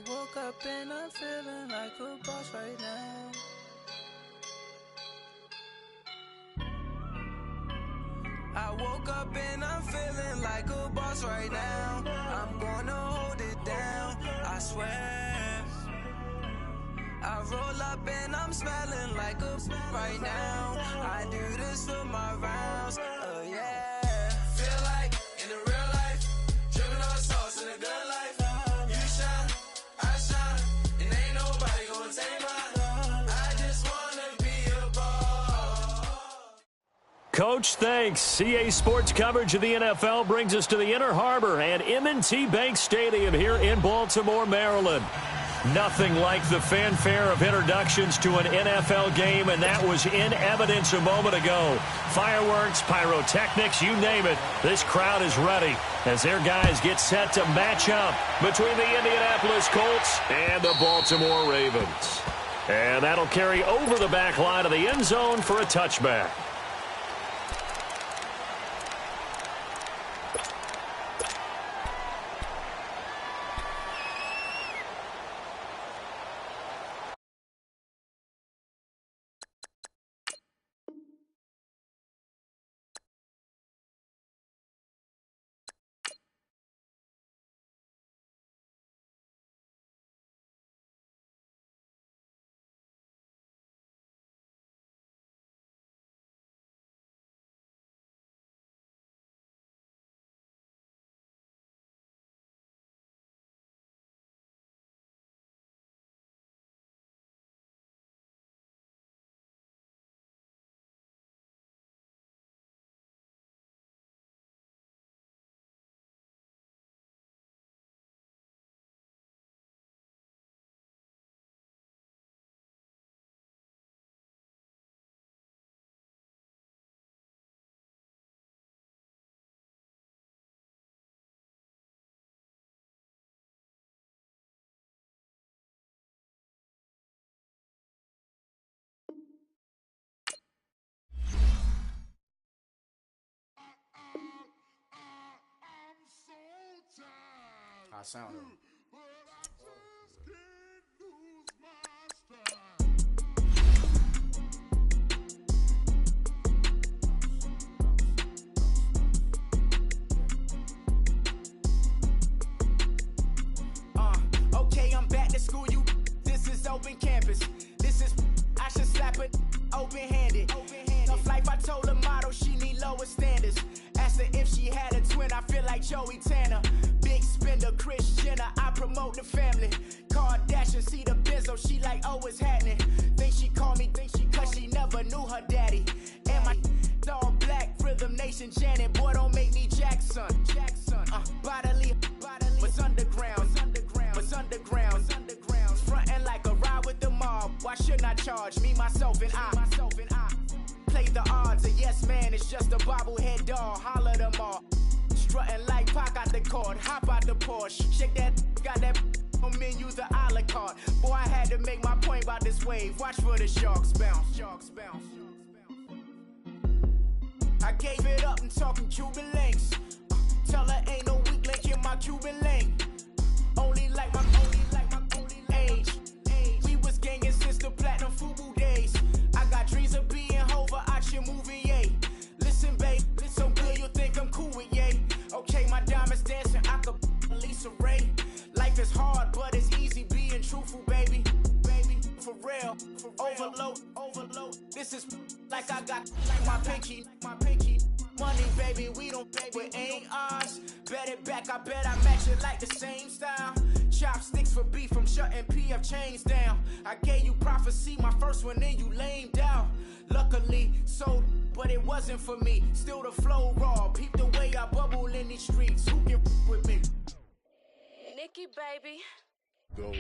woke up and I'm feeling like a boss right now. I woke up and I'm feeling like a boss right now. I'm gonna hold it down, I swear. I roll up and I'm smelling like a right now. I do this for my rounds, yeah. Feel like in the real life, dripping on sauce in a good life. You shine, I shine, and ain't nobody gonna take mine. I just wanna be a boss. Coach, thanks. CA Sports coverage of the NFL brings us to the Inner Harbor and M&T Bank Stadium here in Baltimore, Maryland. Nothing like the fanfare of introductions to an NFL game, and that was in evidence a moment ago. Fireworks, pyrotechnics, you name it. This crowd is ready as their guys get set to match up between the Indianapolis Colts and the Baltimore Ravens. And that'll carry over the back line of the end zone for a touchback. I sound okay, I'm back to school, you. This is open campus. This is, I should slap it open-handed. Tough life, I told her motto, she need lower standards. Asked her if she had a twin, I feel like Joey Tanner. Big spender, Kris Jenner, I promote the family. Kardashian, see the Benzo, she like, oh, it's happening. Think she called me, cause she never knew her daddy. And my all black, Rhythm Nation, Janet, boy, don't make me Jackson. Bodily, was underground, was underground. Frontin' like a ride with the mob. Why shouldn't I charge me, myself, and I? Play the odds, a yes man is just a bobblehead doll. Holler them all. Strutting like Pac out the court, hop out the Porsche. Shake that, got that on menu, the a la carte. Boy, I had to make my point about this wave. Watch for the sharks bounce. I gave it up and talking Cuban links. Tell her ain't no weak link in my Cuban link. Only like my age. We was gangin' since the platinum FUBU days. I got dreams of being Hova out your movie, yay. Listen, babe, so good you'll think I'm cool with yay. Okay, my diamonds dancing, I could Lisa Ray. Life is hard, but it's easy being truthful, baby. For real, overload. This is like I got my pinky. Money, baby, we don't pay, it ain't ours. Bet it back, I bet I match it like the same style. Chopsticks for beef from shutting PF chains down. I gave you prophecy, my first one, then you lamed out. Luckily, sold, but it wasn't for me. Still the flow raw, peep the way I bubble in these streets. Who can with me? Nikki, baby. Go.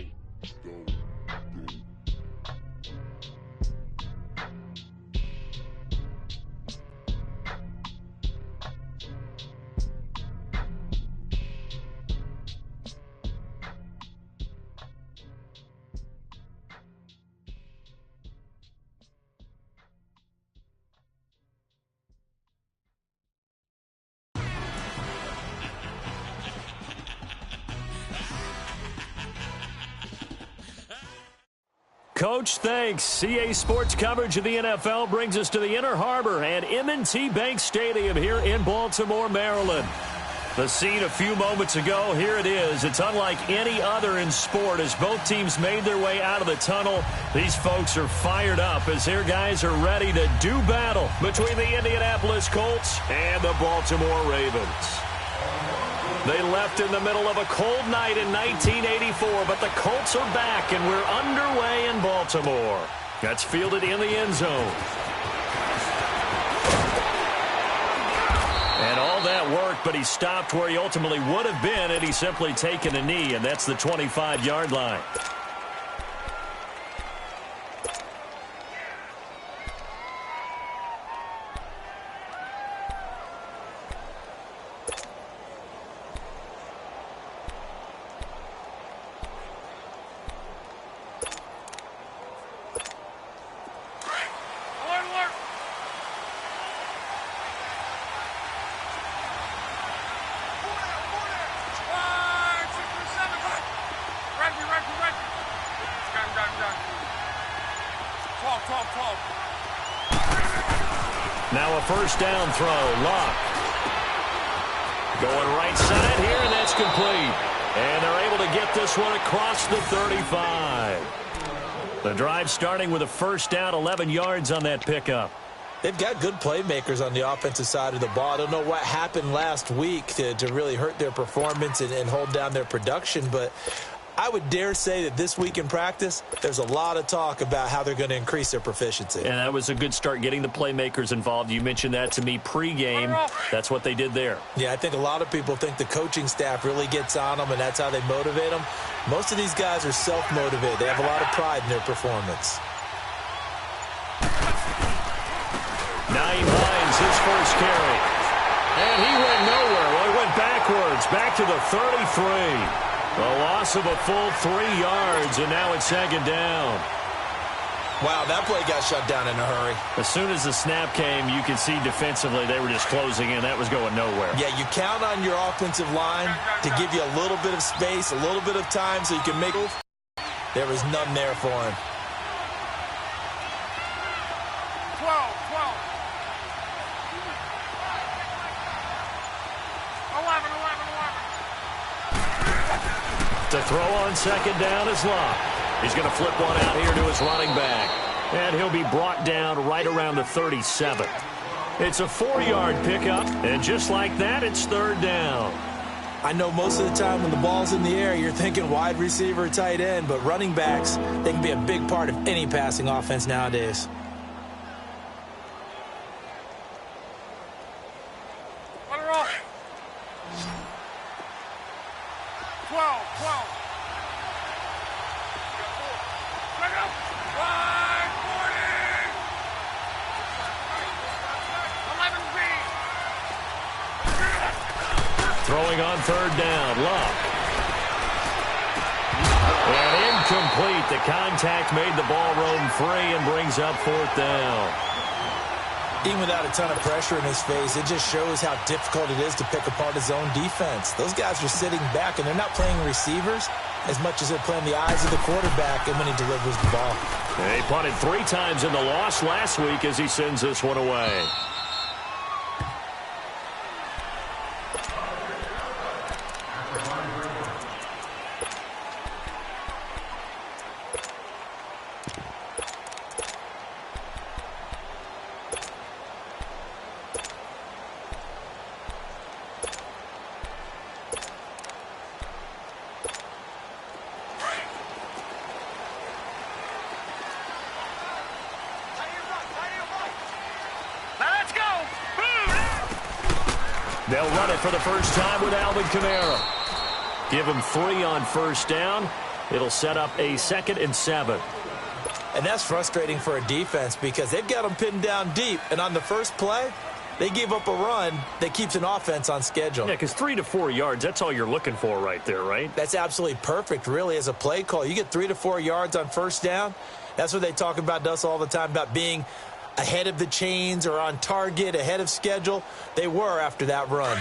Coach, thanks. CA Sports coverage of the NFL brings us to the Inner Harbor at M&T Bank Stadium here in Baltimore, Maryland. The scene a few moments ago, here it is. It's unlike any other in sport as both teams made their way out of the tunnel. These folks are fired up as their guys are ready to do battle between the Indianapolis Colts and the Baltimore Ravens. They left in the middle of a cold night in 1984, but the Colts are back, and we're underway in Baltimore. That's fielded in the end zone. And all that worked, but he stopped where he ultimately would have been had he simply taken a knee, and that's the 25-yard line. Now a first down throw. Luck going right side here, and that's complete. And they're able to get this one across the 35. The drive starting with a first down, 11 yards on that pickup. They've got good playmakers on the offensive side of the ball. I don't know what happened last week to really hurt their performance and hold down their production, but I would dare say that this week in practice, there's a lot of talk about how they're going to increase their proficiency. And that was a good start, getting the playmakers involved. You mentioned that to me pregame. That's what they did there. Yeah, I think a lot of people think the coaching staff really gets on them, and that's how they motivate them. Most of these guys are self-motivated. They have a lot of pride in their performance. Naeem Hines, his first carry. And he went nowhere. Well, he went backwards, back to the 33. A loss of a full 3 yards, and now it's second down. Wow, that play got shut down in a hurry. As soon as the snap came, you could see defensively they were just closing in. That was going nowhere. Yeah, you count on your offensive line to give you a little bit of space, a little bit of time so you can make it. There was none there for him. 12. 11. To throw on second down is Luck. He's going to flip one out here to his running back. And he'll be brought down right around the 37. It's a 4-yard pickup, and just like that, it's third down. I know most of the time when the ball's in the air, you're thinking wide receiver, tight end, but running backs, they can be a big part of any passing offense nowadays. Let her off. 12. Let it up. 11B. Throwing on third down, Luck. And incomplete. The contact made the ball roam free and brings up fourth down. Even without a ton of pressure in his face, it just shows how difficult it is to pick apart his own defense. Those guys are sitting back, and they're not playing receivers as much as they're playing the eyes of the quarterback and when he delivers the ball. He punted 3 times in the loss last week as he sends this one away. They'll run it for the first time with Alvin Kamara. Give him 3 on first down. It'll set up a 2nd and 7. And that's frustrating for a defense because they've got them pinned down deep. And on the first play, they give up a run that keeps an offense on schedule. Yeah, because 3 to 4 yards, that's all you're looking for right there, right? That's absolutely perfect, really, as a play call. You get 3 to 4 yards on first down. That's what they talk about to us all the time, about being ahead of the chains or on target, ahead of schedule. They were after that run.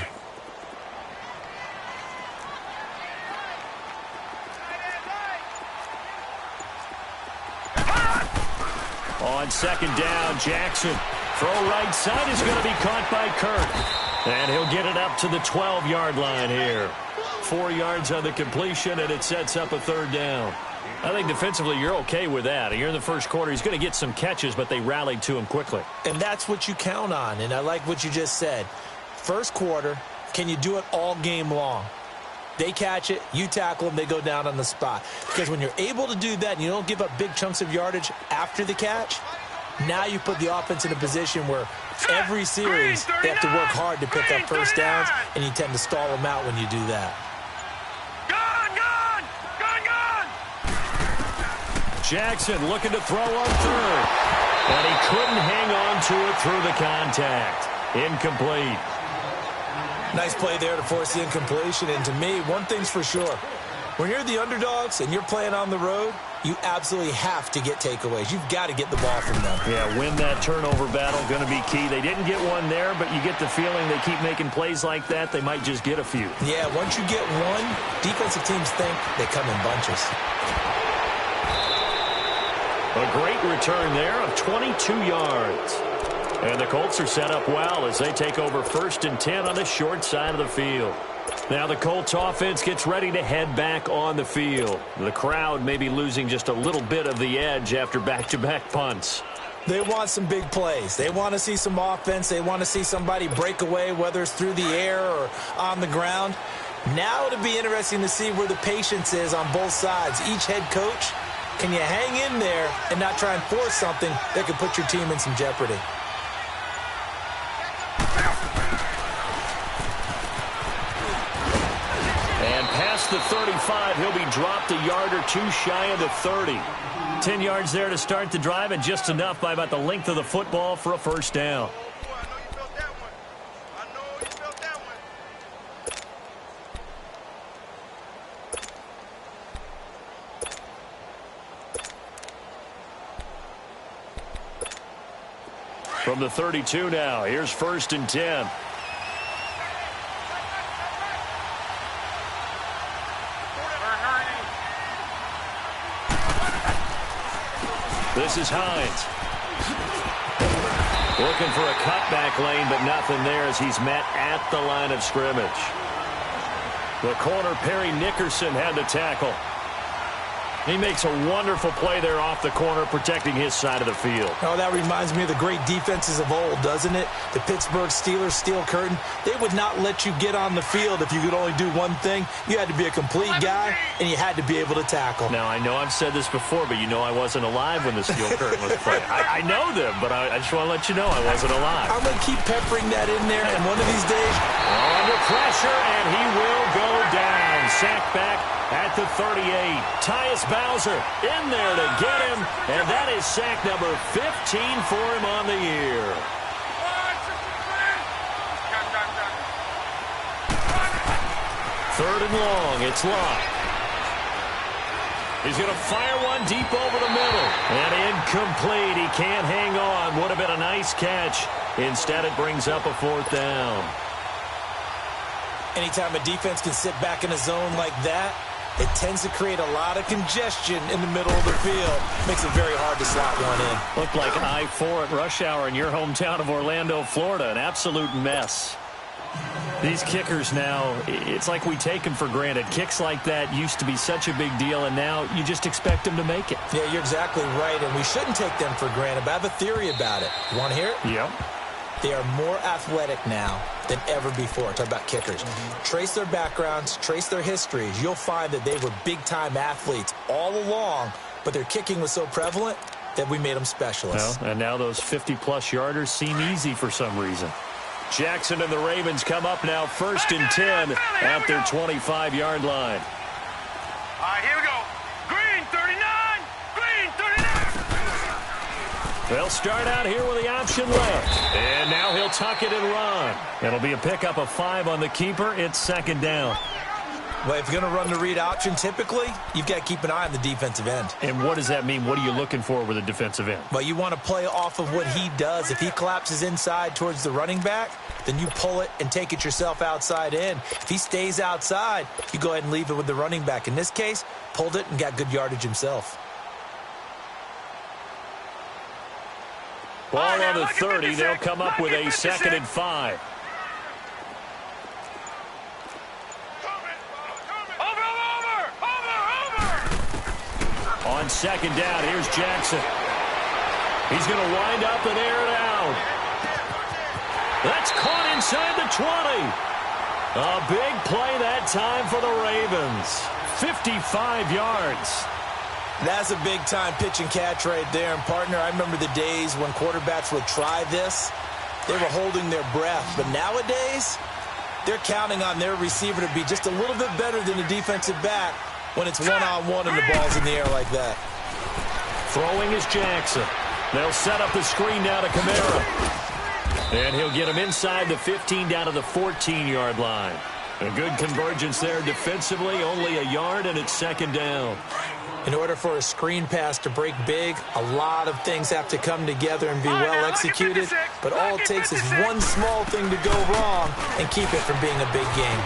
On second down, Jackson. Throw right side is going to be caught by Kirk. And he'll get it up to the 12-yard line here. 4 yards on the completion, and it sets up a third down. I think defensively you're okay with that. Here in the first quarter, he's going to get some catches, but they rallied to him quickly. And that's what you count on, and I like what you just said. First quarter, can you do it all game long? They catch it, you tackle them, they go down on the spot. Because when you're able to do that and you don't give up big chunks of yardage after the catch, now you put the offense in a position where every series they have to work hard to pick up first downs, and you tend to stall them out when you do that. Jackson looking to throw on third. And he couldn't hang on to it through the contact. Incomplete. Nice play there to force the incompletion. And to me, one thing's for sure. When you're the underdogs and you're playing on the road, you absolutely have to get takeaways. You've got to get the ball from them. Yeah, win that turnover battle, going to be key. They didn't get one there, but you get the feeling they keep making plays like that, they might just get a few. Yeah, once you get one, defensive teams think they come in bunches. A great return there of 22 yards. And the Colts are set up well as they take over 1st and 10 on the short side of the field. Now the Colts offense gets ready to head back on the field. The crowd may be losing just a little bit of the edge after back-to-back punts. They want some big plays. They want to see some offense. They want to see somebody break away, whether it's through the air or on the ground. Now it'll be interesting to see where the patience is on both sides. Each head coach, can you hang in there and not try and force something that could put your team in some jeopardy? And past the 35, he'll be dropped a yard or two shy of the 30. 10 yards there to start the drive, and just enough by about the length of the football for a first down. From the 32 now, here's 1st and 10. This is Hines. Looking for a cutback lane, but nothing there as he's met at the line of scrimmage. The corner, Perry Nickerson, had the tackle. He makes a wonderful play there off the corner, protecting his side of the field. Oh, that reminds me of the great defenses of old, doesn't it? The Pittsburgh Steelers steel curtain. They would not let you get on the field if you could only do one thing. You had to be a complete guy, and you had to be able to tackle. Now, I know I've said this before, but you know I wasn't alive when the steel curtain was playing. I know them, but I just want to let you know I wasn't alive. I'm going to keep peppering that in there, and one of these days... Under pressure, and he will go down. Sacked back at the 38. Tyus Bowser in there to get him, and that is sack number 15 for him on the year. Third and long, it's Locke. He's going to fire one deep over the middle, and incomplete. He can't hang on. Would have been a nice catch. Instead, it brings up a 4th down. Anytime a defense can sit back in a zone like that, it tends to create a lot of congestion in the middle of the field. Makes it very hard to slot one in. Looked like I-4 at rush hour in your hometown of Orlando, Florida. An absolute mess. These kickers now, it's like we take them for granted. Kicks like that used to be such a big deal, and now you just expect them to make it. Yeah, you're exactly right, and we shouldn't take them for granted, but I have a theory about it. You want to hear it? Yep. They are more athletic now than ever before. Talk about kickers. Trace their backgrounds, trace their histories. You'll find that they were big-time athletes all along, but their kicking was so prevalent that we made them specialists. Well, and now those 50-plus yarders seem easy for some reason. Jackson and the Ravens come up now 1st and 10 at their 25-yard line. All right, here we go. Green, 39. Green, 39. They'll start out here with the option left. And now he'll tuck it and run. It'll be a pickup of 5 on the keeper. It's 2nd down. Well, if you're going to run the read option, typically, you've got to keep an eye on the defensive end. And what does that mean? What are you looking for with a defensive end? Well, you want to play off of what he does. If he collapses inside towards the running back, then you pull it and take it yourself outside in. If he stays outside, you go ahead and leave it with the running back. In this case, pulled it and got good yardage himself. Ball on the 30. They'll come up with a 2nd and 5. On 2nd down, here's Jackson. He's going to wind up and air it out. That's caught inside the 20. A big play that time for the Ravens. 55 yards. That's a big-time pitch and catch right there. And, partner, I remember the days when quarterbacks would try this. They were holding their breath. But nowadays, they're counting on their receiver to be just a little bit better than the defensive back when it's one-on-one and the ball's in the air like that. Throwing is Jackson. They'll set up the screen now to Kamara. And he'll get him inside the 15 down to the 14-yard line. A good convergence there defensively, only a yard, and it's 2nd down. In order for a screen pass to break big, a lot of things have to come together and be well executed. But all it takes is one small thing to go wrong and keep it from being a big game.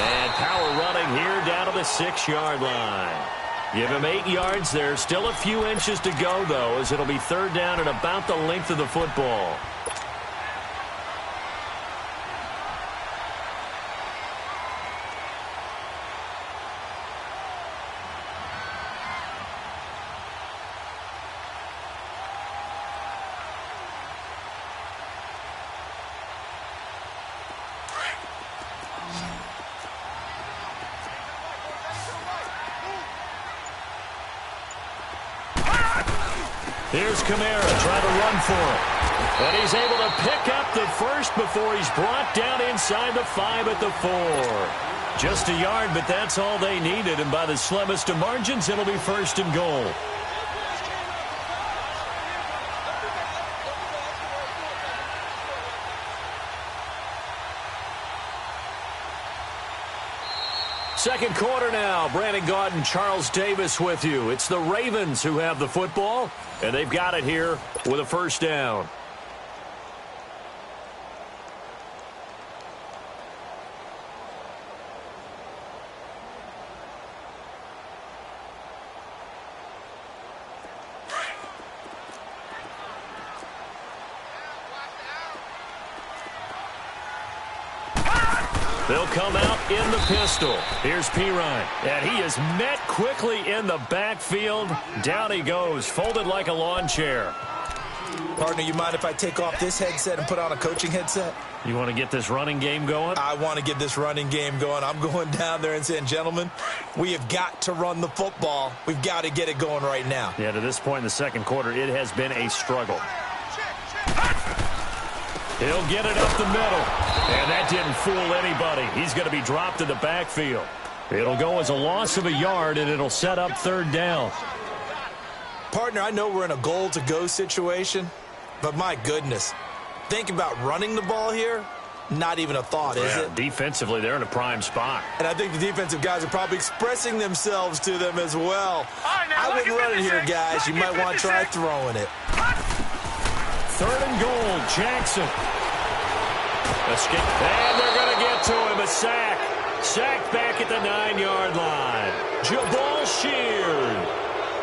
And power running here down to the 6-yard line. Give him 8 yards there. Still a few inches to go, though, as it'll be 3rd down and about the length of the football. Here's Kamara trying to run for it. And he's able to pick up the first before he's brought down inside the 5 at the 4. Just a yard, but that's all they needed. And by the slimmest of margins, it'll be 1st and goal. Second quarter now. Brandon Gaudin, Charles Davis with you. It's the Ravens who have the football, and they've got it here with a 1st down. They'll come out in the pistol. Here's Pirine. And he is met quickly in the backfield. Down he goes, folded like a lawn chair. Partner, you mind if I take off this headset and put on a coaching headset? You want to get this running game going? I want to get this running game going. I'm going down there and saying, gentlemen, we have got to run the football. We've got to get it going right now. Yeah, to this point in the second quarter, it has been a struggle. He'll get it up the middle. And that didn't fool anybody. He's going to be dropped in the backfield. It'll go as a loss of a yard, and it'll set up 3rd down. Partner, I know we're in a goal-to-go situation, but my goodness, think about running the ball here. Not even a thought, is it? Defensively, they're in a prime spot. And I think the defensive guys are probably expressing themselves to them as well. I wouldn't run it here, guys. You might want to try throwing it. 3rd and goal, Jackson. Escape. And they're going to get to him. A sack. Sacked back at the 9-yard line. Jabal Sheard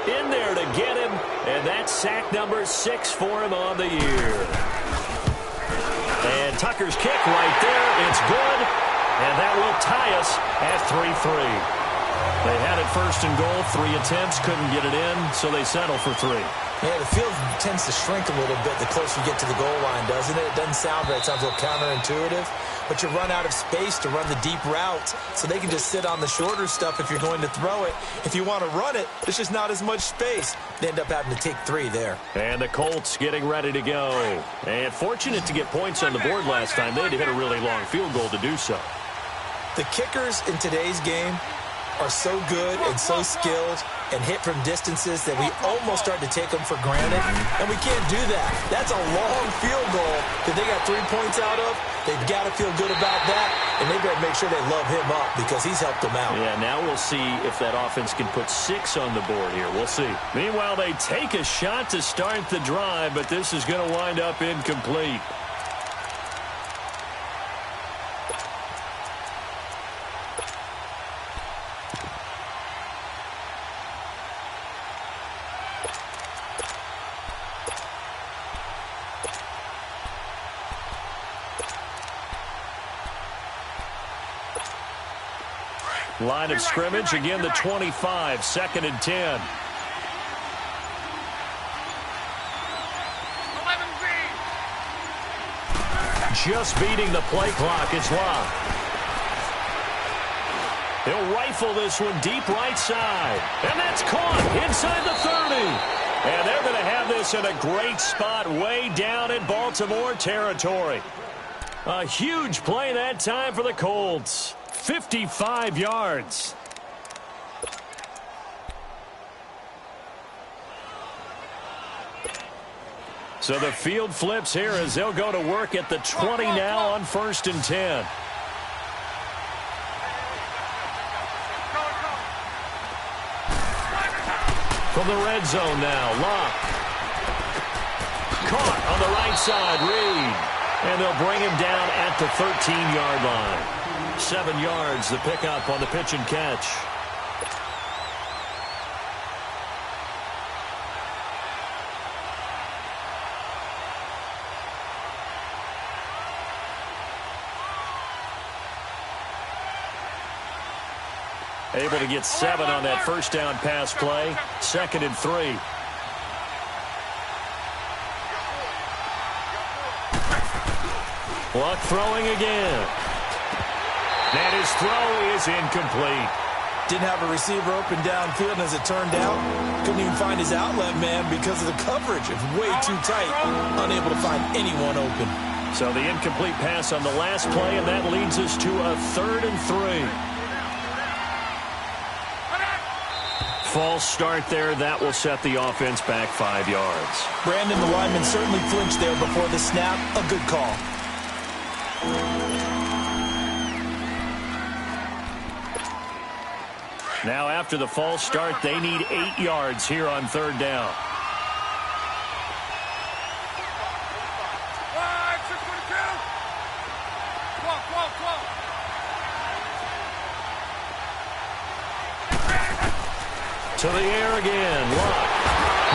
in there to get him. And that's sack number 6 for him on the year. And Tucker's kick right there. It's good. And that will tie us at 3-3. They had it 1st and goal. 3 attempts. Couldn't get it in. So they settle for 3. Yeah, the field tends to shrink a little bit the closer you get to the goal line, doesn't it? It doesn't sound right. It sounds a little counterintuitive. But you run out of space to run the deep routes, so they can just sit on the shorter stuff if you're going to throw it. If you want to run it, there's just not as much space. They end up having to take 3 there. And the Colts getting ready to go. And fortunate to get points on the board last time. They had to hit a really long field goal to do so. The kickers in today's game are so good and so skilled and hit from distances that we almost start to take them for granted, and we can't do that. That's a long field goal that they got 3 points out of. They've got to feel good about that, and they better make sure they love him up because he's helped them out. Yeah, now we'll see if that offense can put 6 on the board here. We'll see. Meanwhile, they take a shot to start the drive, but this is going to wind up incomplete. Line of scrimmage, again the 25, 2nd and 10. Just beating the play clock. It's locked. He'll rifle this one deep right side. And that's caught inside the 30. And they're going to have this in a great spot way down in Baltimore territory. A huge play that time for the Colts. 55 yards. So the field flips here as they'll go to work at the 20 now on 1st and 10. From the red zone now, Locke. Caught on the right side, Reed. And they'll bring him down at the 13-yard line. 7 yards, the pickup on the pitch and catch. Able to get 7 on that first down pass play. 2nd and 3. Luck throwing again. And his throw is incomplete. Didn't have a receiver open downfield, and as it turned out, couldn't even find his outlet man because of the coverage. It's way too tight. Unable to find anyone open. So the incomplete pass on the last play, and that leads us to a 3rd and 3. False start there. That will set the offense back 5 yards. Brandon, the lineman, certainly flinched there before the snap. A good call. Now after the false start, they need 8 yards here on 3rd down. To the air again. Locke.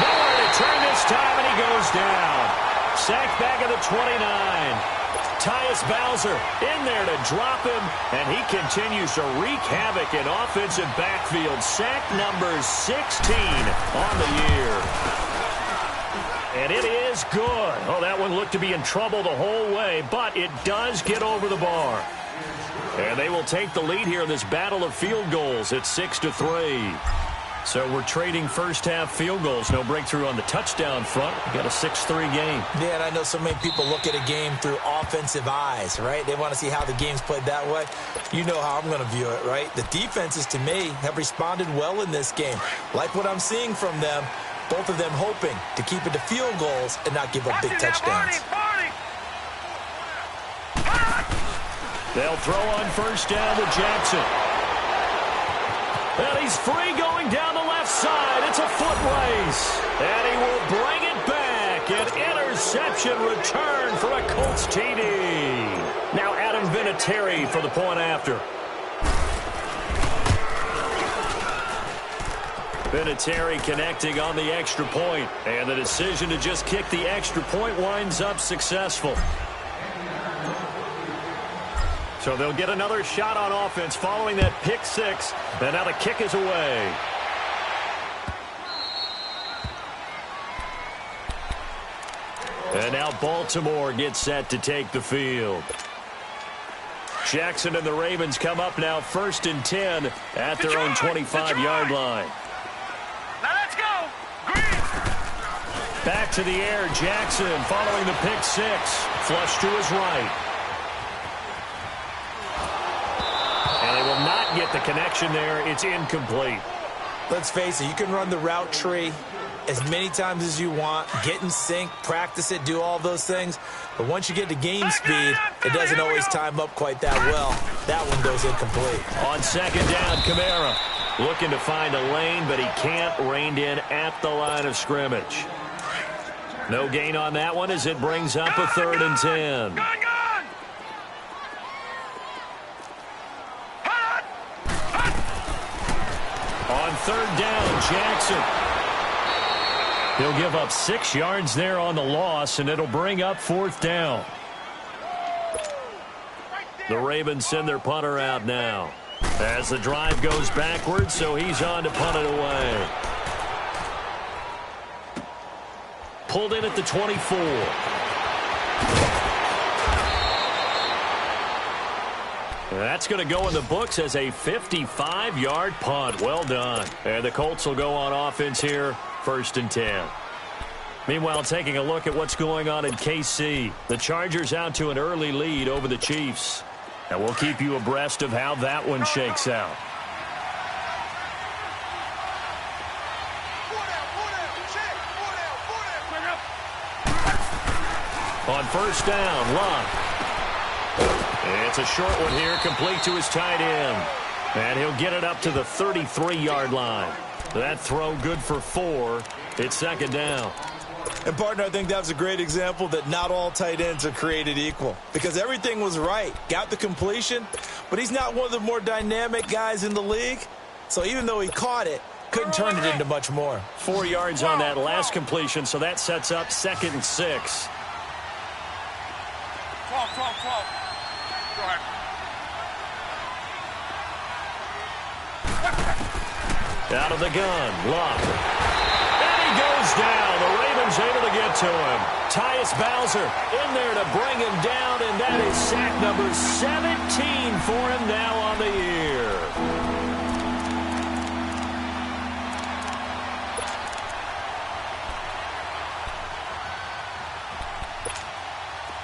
Nowhere to turn this time, and he goes down. Sacked back at the 29. Tyus Bowser in there to drop him, and he continues to wreak havoc in offensive backfield. Sack number 16 on the year. And it is good. Oh, that one looked to be in trouble the whole way, but it does get over the bar. And they will take the lead here in this battle of field goals at 6-3. So we're trading first-half field goals. No breakthrough on the touchdown front. We've got a 6-3 game. Yeah, and I know so many people look at a game through offensive eyes, right? They want to see how the game's played that way. You know how I'm going to view it, right? The defenses, to me, have responded well in this game. Like what I'm seeing from them, both of them hoping to keep it to field goals and not give up big touchdowns. They'll throw on first down to Jackson. And he's free going down the left side. It's a foot race. And he will bring it back. An interception return for a Colts TD. Now Adam Vinatieri for the point after. Vinatieri connecting on the extra point. And the decision to just kick the extra point winds up successful. So they'll get another shot on offense following that pick six. And now the kick is away. And now Baltimore gets set to take the field. Jackson and the Ravens come up now 1st and 10 at their own 25-yard line. Now let's go. Green. Back to the air, Jackson following the pick six. Flush to his right. And they will not get the connection there. It's incomplete. Let's face it, you can run the route tree as many times as you want, get in sync, practice it, do all those things. But once you get to game speed, it doesn't always time up quite that well. That one goes incomplete. On second down, Kamara looking to find a lane, but he can't. Reined in at the line of scrimmage. No gain on that one as it brings up a 3rd and 10. On 3rd down, Jackson. He'll give up 6 yards there on the loss, and it'll bring up 4th down. The Ravens send their punter out now. As the drive goes backwards, so he's on to punt it away. Pulled in at the 24. That's going to go in the books as a 55-yard punt. Well done. And the Colts will go on offense here, 1st and 10. Meanwhile, taking a look at what's going on in KC. The Chargers out to an early lead over the Chiefs. And we'll keep you abreast of how that one shakes out. On 1st down, Love. It's a short one here, complete to his tight end. And he'll get it up to the 33-yard line. That throw good for 4. It's 2nd down. And, partner, I think that was a great example that not all tight ends are created equal. Because everything was right. Got the completion, but he's not one of the more dynamic guys in the league. So even though he caught it, couldn't turn it into much more. 4 yards on that last completion, so that sets up 2nd and 6. 12. Go ahead. Out of the gun, Love. And he goes down. The Ravens able to get to him. Tyus Bowser in there to bring him down, and that is sack number 17 for him now on the year.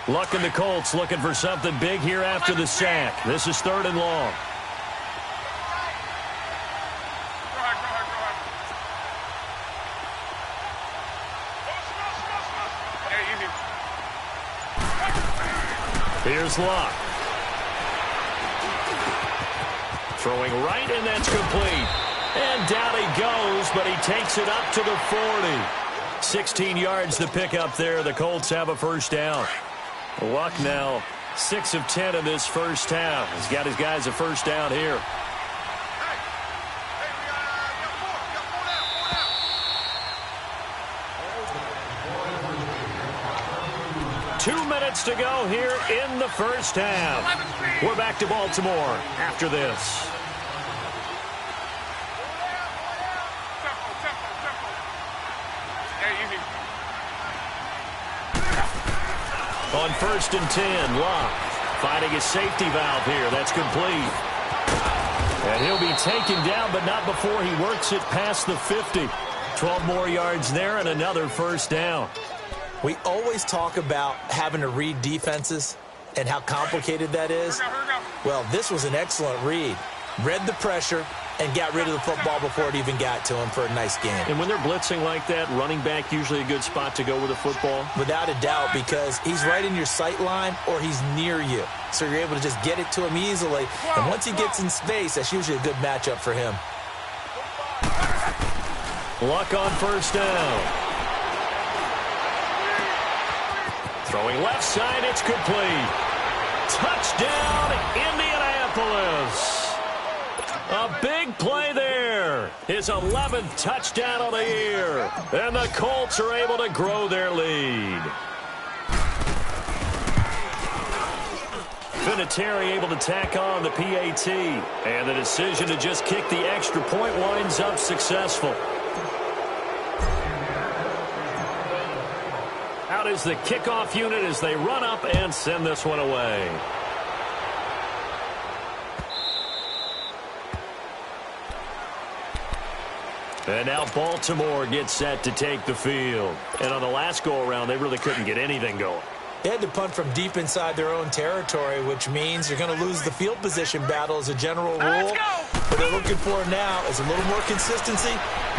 Luck in the Colts looking for something big here after the sack. This is 3rd and long. Here's Luck. Throwing right, and that's complete. And down he goes, but he takes it up to the 40. 16 yards to pick up there. The Colts have a 1st down. Luck now 6 of 10 in this first half. He's got his guys a 1st down here. 2 minutes to go here in the 1st half. We're back to Baltimore after this. On 1st and 10, Locke finding his safety valve here. That's complete. And he'll be taken down, but not before he works it past the 50. 12 more yards there and another 1st down. We always talk about having to read defenses and how complicated that is. Well, this was an excellent read. Read the pressure and got rid of the football before it even got to him for a nice game. And when they're blitzing like that, running back usually a good spot to go with the football? Without a doubt, because he's right in your sight line or he's near you. So you're able to just get it to him easily. And once he gets in space, that's usually a good matchup for him. Luck on 1st down. Throwing left side, it's complete. Touchdown, Indianapolis. A big play there. His 11th touchdown of the year. And the Colts are able to grow their lead. Vinatieri able to tack on the PAT. And the decision to just kick the extra point winds up successful. Out is the kickoff unit as they run up and send this one away. And now Baltimore gets set to take the field. And on the last go-around, they really couldn't get anything going. They had to punt from deep inside their own territory, which means you're going to lose the field position battle as a general rule. What they're looking for now is a little more consistency,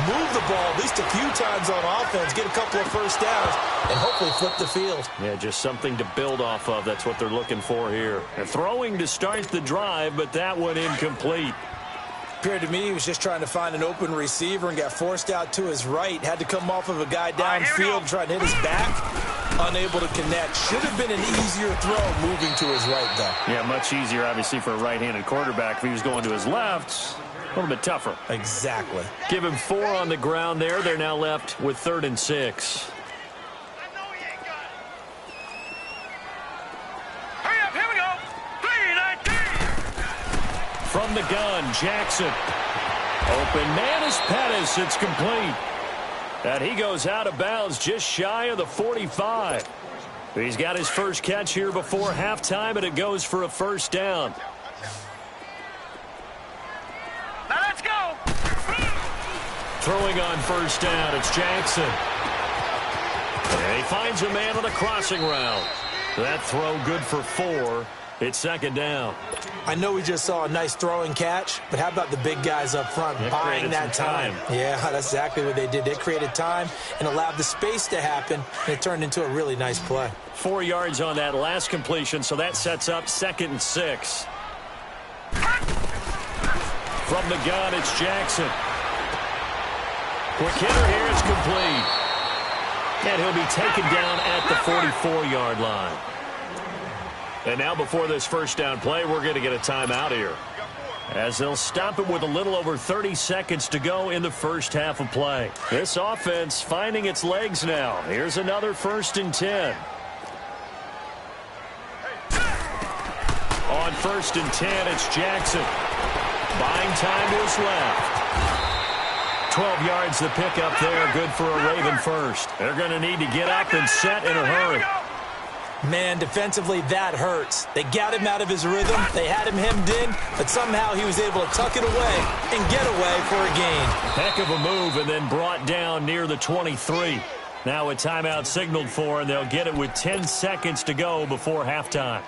move the ball at least a few times on offense, get a couple of 1st downs, and hopefully flip the field. Yeah, just something to build off of. That's what they're looking for here. And throwing to start the drive, but that one incomplete. Appeared to me he was just trying to find an open receiver and got forced out to his right. Had to come off of a guy downfield, trying to hit his back. Unable to connect. Should have been an easier throw moving to his right, though. Yeah, much easier, obviously, for a right-handed quarterback. If he was going to his left, a little bit tougher. Exactly. Give him 4 on the ground there. They're now left with 3rd and 6. From the gun, Jackson. Open man is Pettis. It's complete. And he goes out of bounds just shy of the 45. He's got his first catch here before halftime, and it goes for a first down. Now let's go. Throwing on first down, it's Jackson. And he finds a man on the crossing route. That throw good for 4. It's second down. I know we just saw a nice throwing catch, but how about the big guys up front buying that time? Yeah, that's exactly what they did. They created time and allowed the space to happen, and it turned into a really nice play. 4 yards on that last completion, so that sets up 2nd and 6. From the gun, it's Jackson. Quick hitter here, it's complete. And he'll be taken down at the 44-yard line. And now before this first down play, we're going to get a timeout here, as they'll stop it with a little over 30 seconds to go in the first half of play. This offense finding its legs now. Here's another 1st and 10. On 1st and 10, it's Jackson. Buying time to his left. 12 yards the pickup there, good for a Raven first. They're going to need to get up and set in a hurry. Man, defensively, that hurts. They got him out of his rhythm. They had him hemmed in, but somehow he was able to tuck it away and get away for a gain. Heck of a move, and then brought down near the 23. Now a timeout signaled for, and they'll get it with 10 seconds to go before halftime.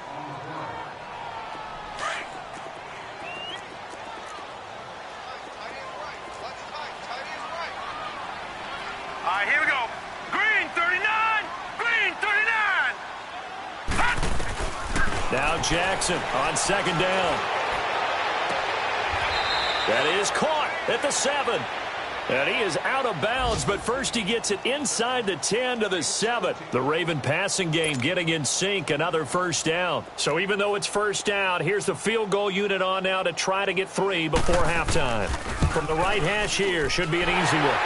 All right, here we go. Green 39. Green 39. Now Jackson on second down. That is caught at the 7. And he is out of bounds, but first he gets it inside the 10 to the 7. The Raven passing game getting in sync, another first down. So even though it's first down, here's the field goal unit on now to try to get 3 before halftime. From the right hash here, should be an easy one.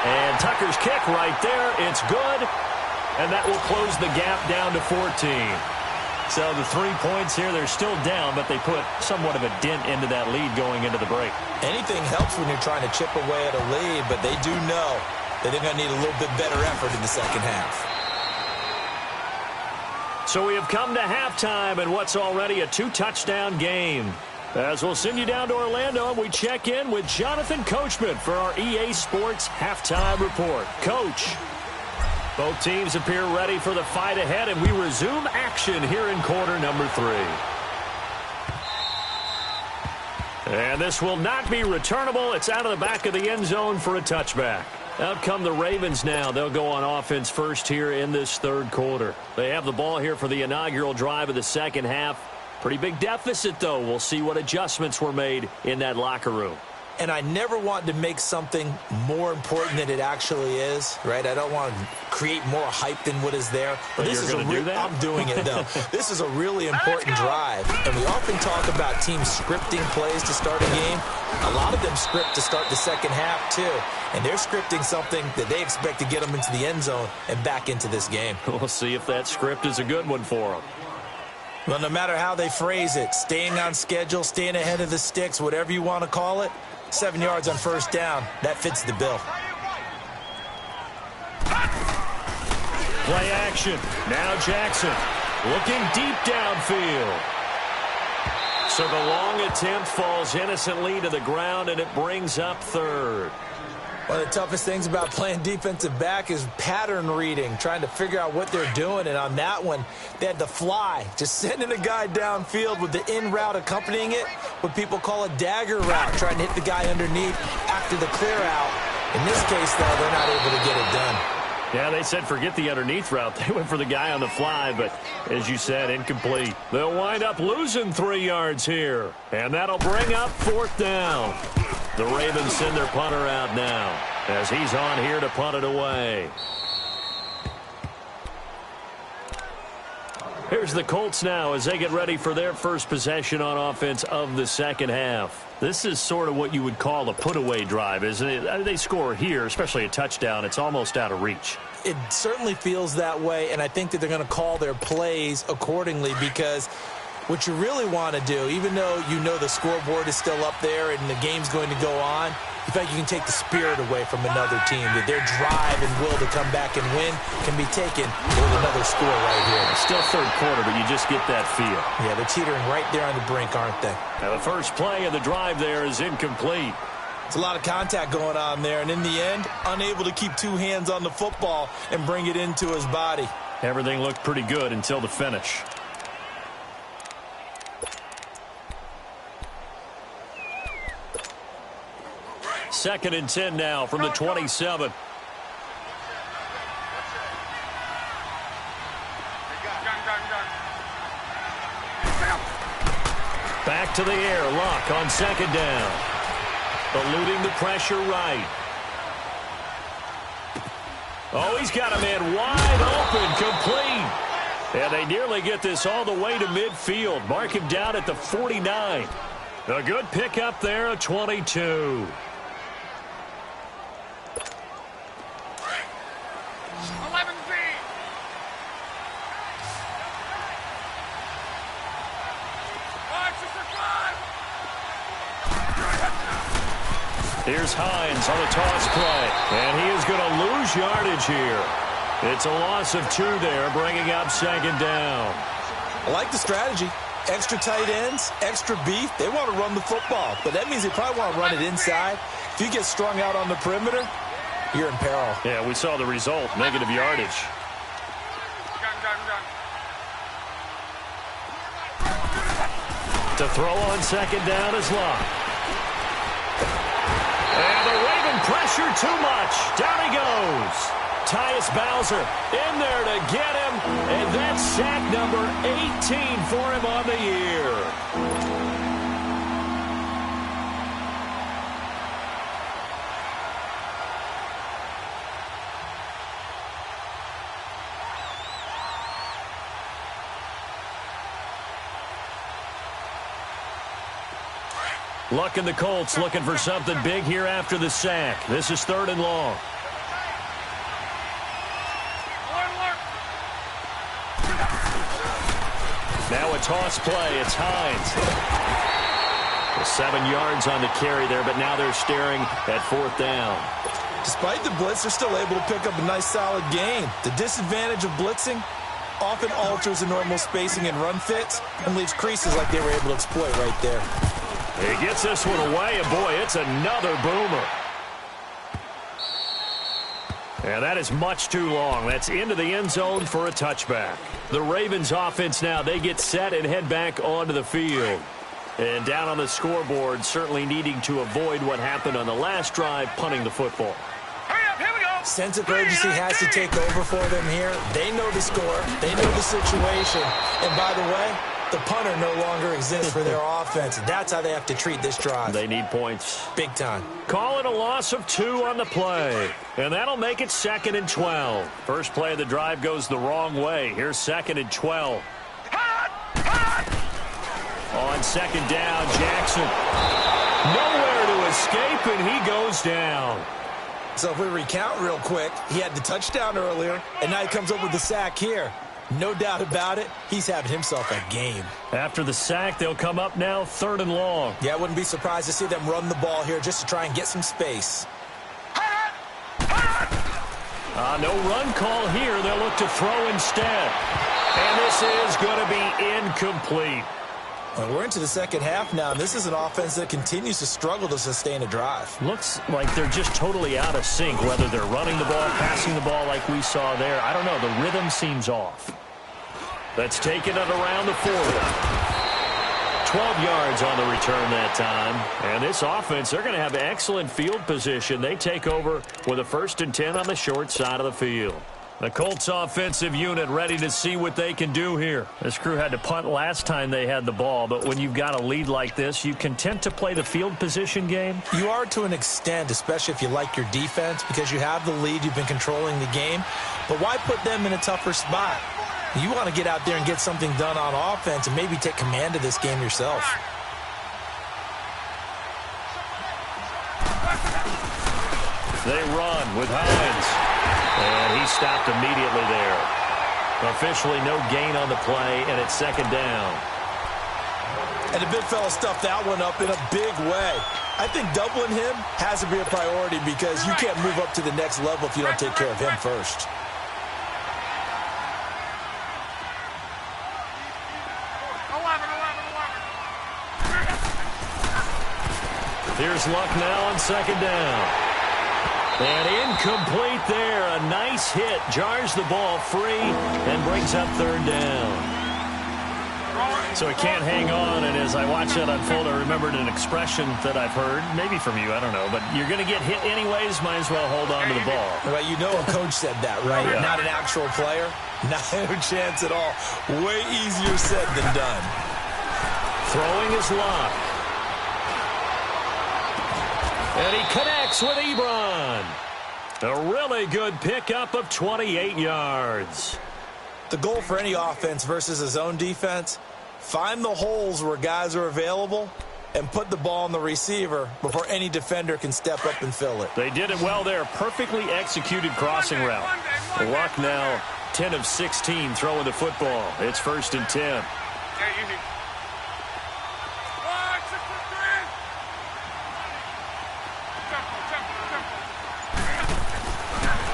And Tucker's kick right there, it's good. And that will close the gap down to 14. So the 3 points here, they're still down, but they put somewhat of a dent into that lead going into the break. Anything helps when you're trying to chip away at a lead, but they do know that they're going to need a little bit better effort in the second half. So we have come to halftime in what's already a 2-touchdown game. As we'll send you down to Orlando, and we check in with Jonathan Coachman for our EA Sports Halftime Report. Coach. Both teams appear ready for the fight ahead, and we resume action here in quarter number 3. And this will not be returnable. It's out of the back of the end zone for a touchback. Out come the Ravens now. They'll go on offense first here in this third quarter. They have the ball here for the inaugural drive of the second half. Pretty big deficit, though. We'll see what adjustments were made in that locker room. And I never want to make something more important than it actually is, right? I don't want to create more hype than what is there. But this is I'm doing it, though. This is a really important drive. And we often talk about teams scripting plays to start a game. A lot of them script to start the second half, too. And they're scripting something that they expect to get them into the end zone and back into this game. We'll see if that script is a good one for them. Well, no matter how they phrase it, staying on schedule, staying ahead of the sticks, whatever you want to call it, 7 yards on first down, that fits the bill. Play action. Now Jackson looking deep downfield. So the long attempt falls innocently to the ground, and it brings up third. One of the toughest things about playing defensive back is pattern reading, trying to figure out what they're doing. And on that one, they had to fly, just sending a guy downfield with the in route accompanying it, what people call a dagger route, trying to hit the guy underneath after the clear out. In this case, though, they're not able to get it done. Yeah, they said forget the underneath route. They went for the guy on the fly, but as you said, incomplete. They'll wind up losing 3 yards here, and that'll bring up fourth down. The Ravens send their punter out now as he's on here to punt it away. Here's the Colts now as they get ready for their first possession on offense of the second half. This is sort of what you would call a put-away drive, isn't it? They score here, especially a touchdown. It's almost out of reach. It certainly feels that way, and I think that they're going to call their plays accordingly because what you really want to do, even though you know the scoreboard is still up there and the game's going to go on, you think you can take the spirit away from another team, that their drive and will to come back and win can be taken with another score right here. It's still third quarter, but you just get that feel. Yeah, they're teetering right there on the brink, aren't they? Now the first play of the drive there is incomplete. It's a lot of contact going on there, and in the end, unable to keep two hands on the football and bring it into his body. Everything looked pretty good until the finish. Second and 10 now from the 27. Back to the air. Luck on second down. Eluding the pressure right. Oh, he's got a man wide open, complete. And they nearly get this all the way to midfield. Mark him down at the 49. A good pickup there, a 22. Here's Hines on a toss play, and he is going to lose yardage here. It's a loss of 2 there, bringing up second down. I like the strategy. Extra tight ends, extra beef. They want to run the football, but that means they probably want to run it inside. If you get strung out on the perimeter, you're in peril. Yeah, we saw the result, negative yardage. To throw on second down is Luck. And the Raven pressure too much. Down he goes. Tyus Bowser in there to get him. And that's sack number 18 for him on the year. Luck and the Colts looking for something big here after the sack. This is 3rd and long. Now a toss play. It's Hines. 7 yards on the carry there, but now they're staring at 4th down. Despite the blitz, they're still able to pick up a nice, solid gain. The disadvantage of blitzing often alters the normal spacing and run fits and leaves creases like they were able to exploit right there. He gets this one away, and boy, it's another boomer. And that is much too long. That's into the end zone for a touchback. The Ravens offense now, they get set and head back onto the field. And down on the scoreboard, certainly needing to avoid what happened on the last drive, punting the football. Hurry up, here we go. Sense of urgency has to take over for them here. They know the score. They know the situation. And by the way, the punter no longer exists for their offense. That's how they have to treat this drive. They need points. Big time. Call it a loss of 2 on the play. And that'll make it 2nd and 12. First play of the drive goes the wrong way. Here's 2nd and 12. On second down, Jackson. Nowhere to escape, and he goes down. So if we recount real quick, he had the touchdown earlier, and now he comes up with the sack here. No doubt about it, he's having himself a game. After the sack, they'll come up now 3rd and long. Yeah, I wouldn't be surprised to see them run the ball here just to try and get some space. No run call here. They'll look to throw instead. And this is going to be incomplete. Well, we're into the second half now, and this is an offense that continues to struggle to sustain a drive. Looks like they're just totally out of sync, whether they're running the ball, passing the ball like we saw there. I don't know. The rhythm seems off. That's taken it around the 40. 12 yards on the return that time. And this offense, they're going to have excellent field position. They take over with a 1st and 10 on the short side of the field. The Colts offensive unit ready to see what they can do here. This crew had to punt last time they had the ball, but when you've got a lead like this, you content to play the field position game? You are to an extent, especially if you like your defense, because you have the lead, you've been controlling the game. But why put them in a tougher spot? You want to get out there and get something done on offense and maybe take command of this game yourself. They run with Hines. And he stopped immediately there. Officially no gain on the play, and it's 2nd down. And the big fella stuffed that one up in a big way. I think doubling him has to be a priority because you can't move up to the next level if you don't take care of him first. Here's Luck now on second down. And incomplete there. A nice hit. Jars the ball free and brings up third down. So he can't hang on, and as I watch that unfold, I remembered an expression that I've heard, maybe from you, I don't know, but you're going to get hit anyways, might as well hold on to the ball. Well, you know a coach said that, right? Yeah. Not an actual player. No chance at all. Way easier said than done. Throwing is Luck. And he connects with Ebron. A really good pickup of 28 yards. The goal for any offense versus his own defense, find the holes where guys are available and put the ball on the receiver before any defender can step up and fill it. They did it well there. Perfectly executed crossing route. Luck now 10 of 16 throwing the football. It's 1st and 10.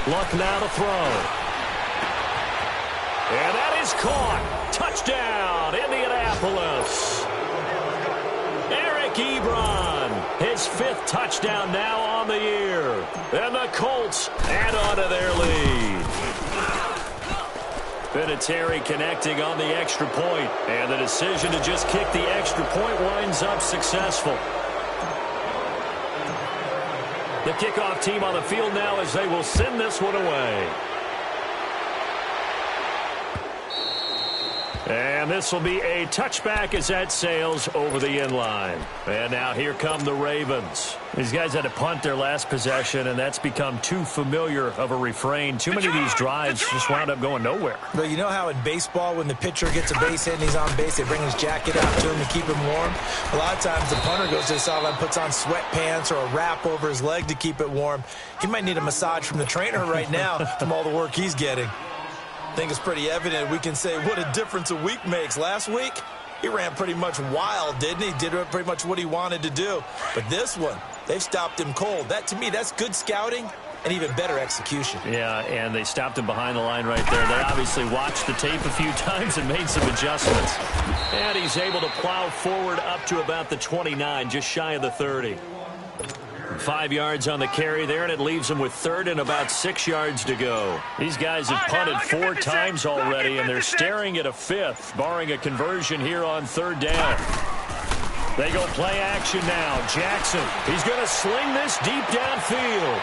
Luck now to throw. And that is caught. Touchdown, Indianapolis. Eric Ebron, his 5th touchdown now on the year. And the Colts add on to their lead. Vinatieri connecting on the extra point. And the decision to just kick the extra point winds up successful. The kickoff team on the field now as they will send this one away. And this will be a touchback as that sails over the end line. And now here come the Ravens. These guys had to punt their last possession, and that's become too familiar of a refrain. Too many of these drives just wound up going nowhere. But you know how in baseball, when the pitcher gets a base hit and he's on base, they bring his jacket out to him to keep him warm? A lot of times the punter goes to the sideline, puts on sweatpants or a wrap over his leg to keep it warm. He might need a massage from the trainer right now from all the work he's getting. I think it's pretty evident. We can say what a difference a week makes. Last week, he ran pretty much wild, didn't he? Did pretty much what he wanted to do. But this one, they've stopped him cold. That, to me, that's good scouting and even better execution. Yeah, and they stopped him behind the line right there. They obviously watched the tape a few times and made some adjustments. And he's able to plow forward up to about the 29, just shy of the 30. 5 yards on the carry there, and it leaves them with 3rd and about 6 yards to go. These guys have punted 4 times already, and they're staring at a 5th, barring a conversion here on 3rd down. They go play action now. Jackson, he's going to sling this deep downfield.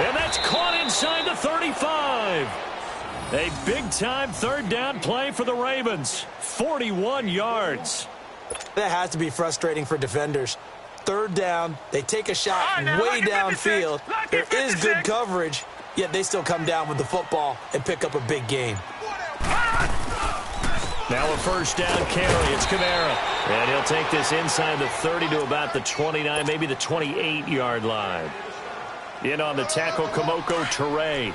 And that's caught inside the 35. A big-time 3rd down play for the Ravens. 41 yards. That has to be frustrating for defenders. 3rd down, they take a shot way downfield. There is good coverage, yet they still come down with the football and pick up a big gain. Now a 1st down carry. It's Kamara. And he'll take this inside the 30 to about the 29, maybe the 28-yard line. In on the tackle, Kamoko Toure.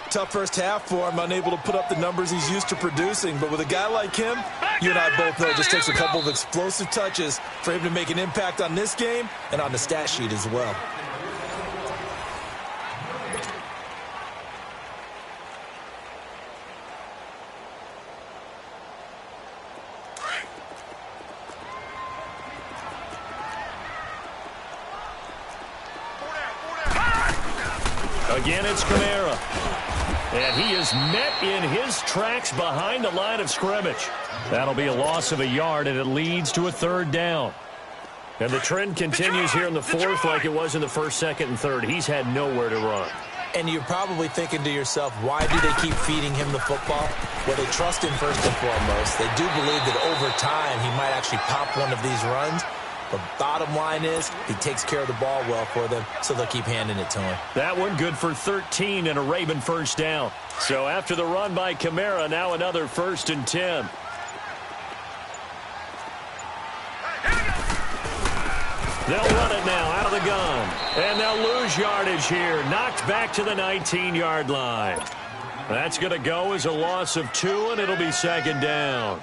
Tough first half for him, unable to put up the numbers he's used to producing. But with a guy like him, you and I both know it just takes a couple of explosive touches for him to make an impact on this game and on the stat sheet as well. Again, it's Kamara. And he is met in his tracks behind the line of scrimmage. That'll be a loss of a yard, and it leads to a 3rd down. And the trend continues here in the 4th like it was in the 1st, 2nd, and 3rd. He's had nowhere to run. And you're probably thinking to yourself, why do they keep feeding him the football? Well, they trust him first and foremost. They do believe that over time he might actually pop one of these runs. But bottom line is, he takes care of the ball well for them, so they'll keep handing it to him. That one good for 13 and a Raven 1st down. So after the run by Kamara, now another 1st and 10. They'll run it now out of the gun. And they'll lose yardage here. Knocked back to the 19-yard line. That's going to go as a loss of 2, and it'll be 2nd down.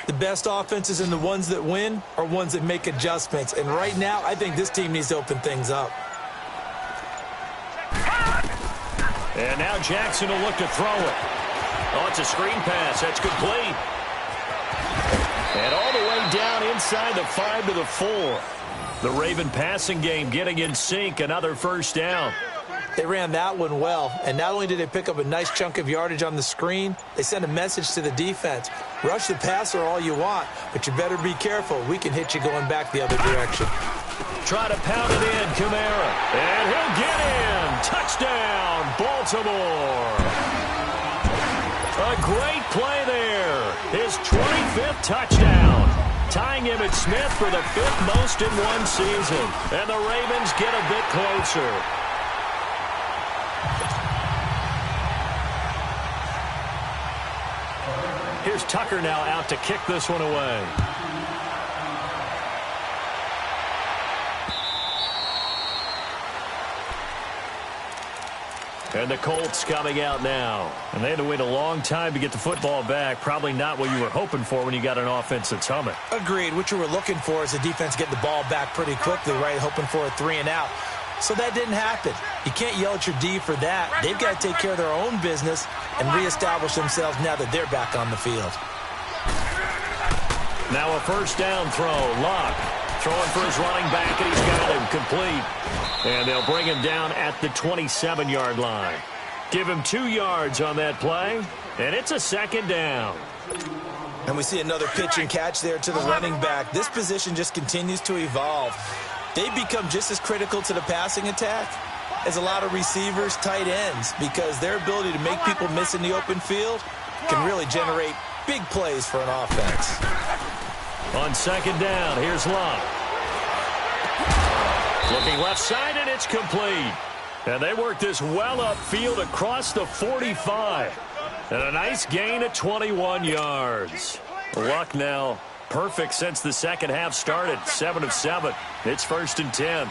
The best offenses and the ones that win are ones that make adjustments. And right now, I think this team needs to open things up. And now Jackson will look to throw it. Oh, it's a screen pass. That's complete. And all the way down inside the 5 to the 4. The Raven passing game getting in sync. Another first down. They ran that one well, and not only did they pick up a nice chunk of yardage on the screen, they sent a message to the defense. Rush the passer all you want, but you better be careful. We can hit you going back the other direction. Try to pound it in, Kamara. And he'll get in. Touchdown, Baltimore. A great play there. His 25th touchdown. Tying Emmitt Smith for the 5th most in one season. And the Ravens get a bit closer. Here's Tucker now out to kick this one away. And the Colts coming out now. And they had to wait a long time to get the football back. Probably not what you were hoping for when you got an offense that's humming. Agreed. What you were looking for is the defense getting the ball back pretty quickly, right? Hoping for a 3 and out. So that didn't happen. You can't yell at your D for that. They've got to take care of their own business and reestablish themselves now that they're back on the field. Now a first down throw. Luck throwing for his running back, and he's got him complete. And they'll bring him down at the 27-yard line. Give him 2 yards on that play, and it's a second down. And we see another pitch and catch there to the running back. This position just continues to evolve. They've become just as critical to the passing attack as a lot of receivers, tight ends, because their ability to make people miss in the open field can really generate big plays for an offense. On second down, here's Love. Looking left side, and it's complete. And they work this well upfield across the 45. And a nice gain at 21 yards. Luck now perfect since the second half started. 7 of 7. It's 1st and 10.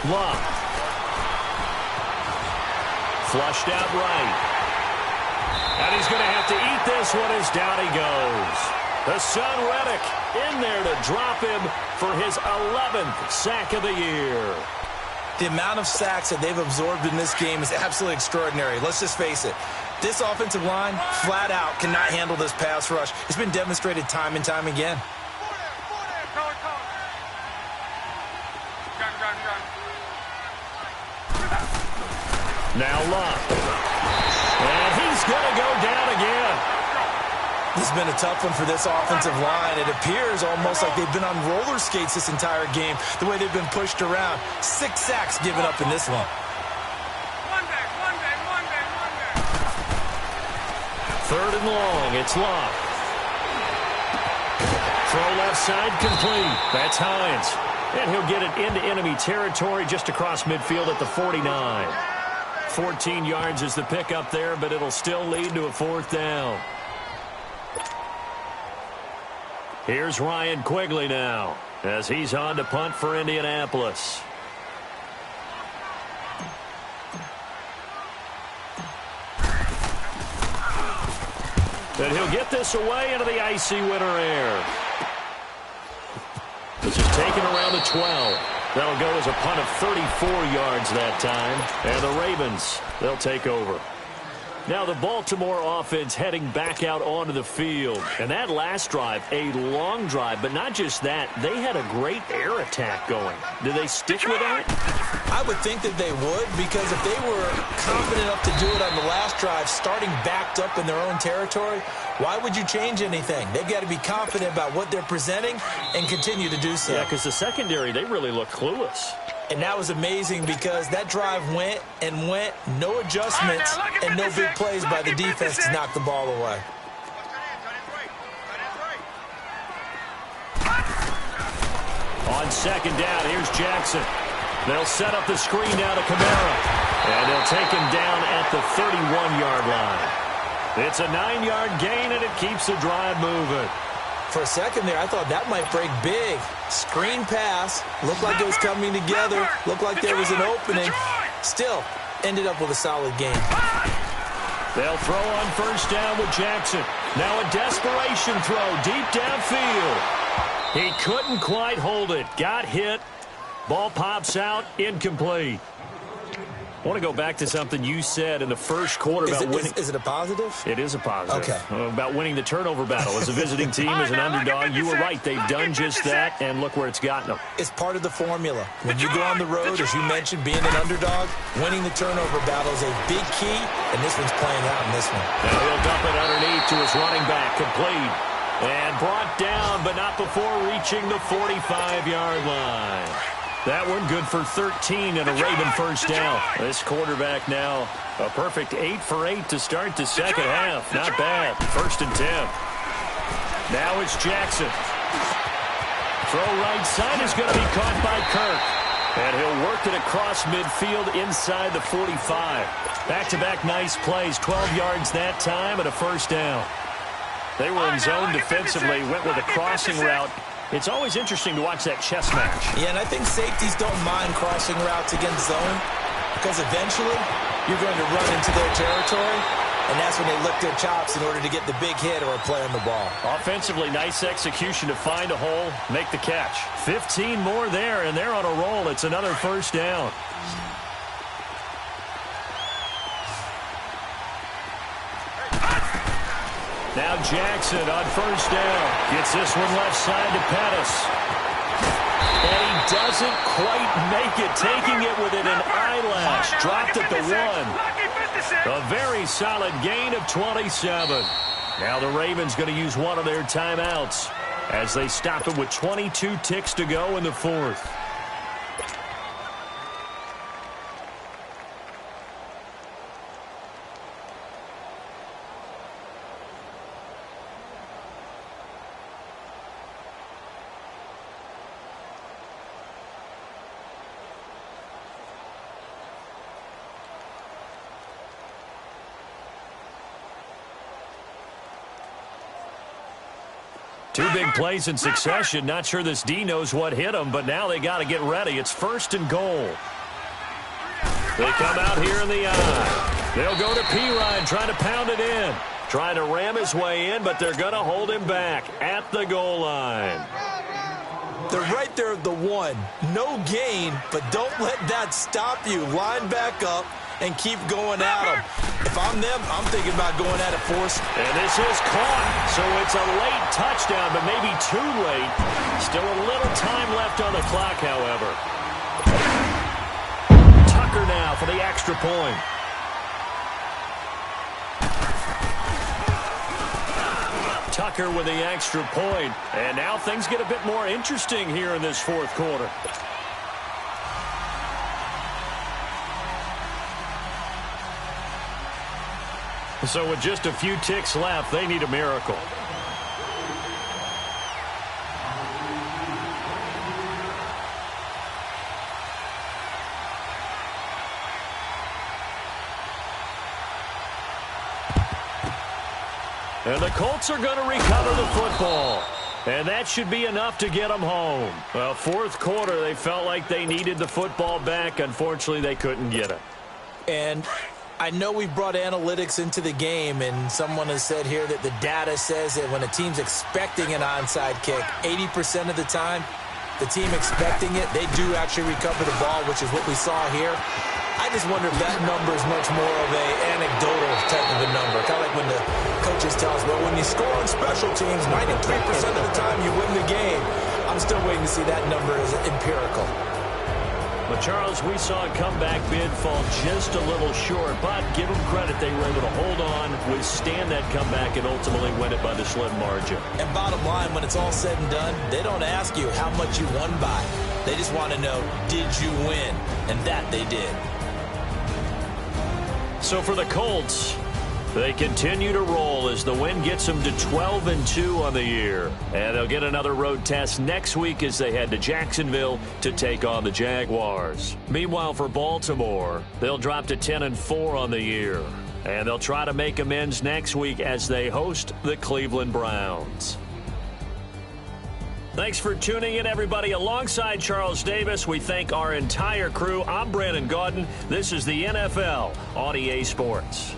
Love. Flushed out right. And he's going to have to eat this one as down he goes. The son Reddick in there to drop him for his 11th sack of the year. The amount of sacks that they've absorbed in this game is absolutely extraordinary. Let's just face it. This offensive line, flat out, cannot handle this pass rush. It's been demonstrated time and time again. Now Love. And he's going to go down again. This has been a tough one for this offensive line. It appears almost like they've been on roller skates this entire game, the way they've been pushed around. 6 sacks given up in this one. Third and long. It's Love. Throw left side complete. That's Hines. And he'll get it into enemy territory just across midfield at the 49. 14 yards is the pickup there, but it'll still lead to a 4th down. Here's Ryan Quigley now as he's on to punt for Indianapolis. And he'll get this away into the icy winter air. This is taken around the 12. That'll go as a punt of 34 yards that time. And the Ravens, they'll take over. Now the Baltimore offense heading back out onto the field. And that last drive, a long drive, but not just that. They had a great air attack going. Do they stick with that? I would think that they would, because if they were confident enough to do it on the last drive, starting backed up in their own territory, why would you change anything? They've got to be confident about what they're presenting and continue to do so. Yeah, because the secondary, they really look clueless. And that was amazing because that drive went and went, no adjustments, and no big plays by the defense to knock the ball away. On second down, here's Jackson. They'll set up the screen now to Kamara. And they'll take him down at the 31-yard line. It's a 9-yard gain, and it keeps the drive moving. For a second there, I thought that might break big. Screen pass. Looked like it was coming together. Looked like there was an opening. Still, ended up with a solid game. They'll throw on first down with Jackson. Now a desperation throw deep downfield. He couldn't quite hold it. Got hit. Ball pops out. Incomplete. I want to go back to something you said in the first quarter about winning. Is it a positive? It is a positive. Okay. About winning the turnover battle. As a visiting team, as an underdog, you were right. They've done just that, and look where it's gotten them. It's part of the formula. When you go on the road, as you mentioned, being an underdog, winning the turnover battle is a big key, and this one's playing out in this one. Now he'll dump it underneath to his running back. Complete. And brought down, but not before reaching the 45-yard line. That one good for 13 and a Raven first down. This quarterback now a perfect 8 for 8 to start the second half. Not bad. 1st and 10. Now it's Jackson. Throw right side is going to be caught by Kirk. And he'll work it across midfield inside the 45. Back-to-back nice plays. 12 yards that time and a first down. They were in zone defensively, went with a crossing route. It's always interesting to watch that chess match. Yeah, and I think safeties don't mind crossing routes against zone because eventually you're going to run into their territory, and that's when they lick their chops in order to get the big hit or a play on the ball. Offensively, nice execution to find a hole, make the catch. 15 more there, and they're on a roll. It's another first down. Now Jackson on first down. Gets this one left side to Pettis. And he doesn't quite make it. Taking it within an eyelash. Dropped at the 1. A very solid gain of 27. Now the Ravens going to use one of their timeouts as they stop it with 22 ticks to go in the 4th. Two big plays in succession. Not sure this D knows what hit him, but now they got to get ready. It's 1st and goal. They come out here in the eye. They'll go to P-Ryan, trying to pound it in. Trying to ram his way in, but they're going to hold him back at the goal line. They're right there at the 1. No gain, but don't let that stop you. Line back up and keep going at them. If I'm them, I'm thinking about going at it force. And this is caught. So it's a late touchdown, but maybe too late. Still a little time left on the clock, however. Tucker now for the extra point. Tucker with the extra point. And now things get a bit more interesting here in this 4th quarter. So with just a few ticks left, they need a miracle. And the Colts are going to recover the football. And that should be enough to get them home. Well, 4th quarter, they felt like they needed the football back. Unfortunately, they couldn't get it. And I know we brought analytics into the game, and someone has said here that the data says that when a team's expecting an onside kick, 80% of the time, the team expecting it, they do actually recover the ball, which is what we saw here. I just wonder if that number is much more of a anecdotal type of a number. Kind of like when the coaches tell us, well, when you score on special teams, 93% of the time you win the game. I'm still waiting to see that number as empirical. But, Charles, we saw a comeback bid fall just a little short, but give them credit. They were able to hold on, withstand that comeback, and ultimately win it by the slim margin. And bottom line, when it's all said and done, they don't ask you how much you won by. They just want to know, did you win? And that they did. So for the Colts, they continue to roll as the win gets them to 12-2 on the year. And they'll get another road test next week as they head to Jacksonville to take on the Jaguars. Meanwhile, for Baltimore, they'll drop to 10-4 on the year. And they'll try to make amends next week as they host the Cleveland Browns. Thanks for tuning in, everybody. Alongside Charles Davis, we thank our entire crew. I'm Brandon Gaudin. This is the NFL on EA Sports.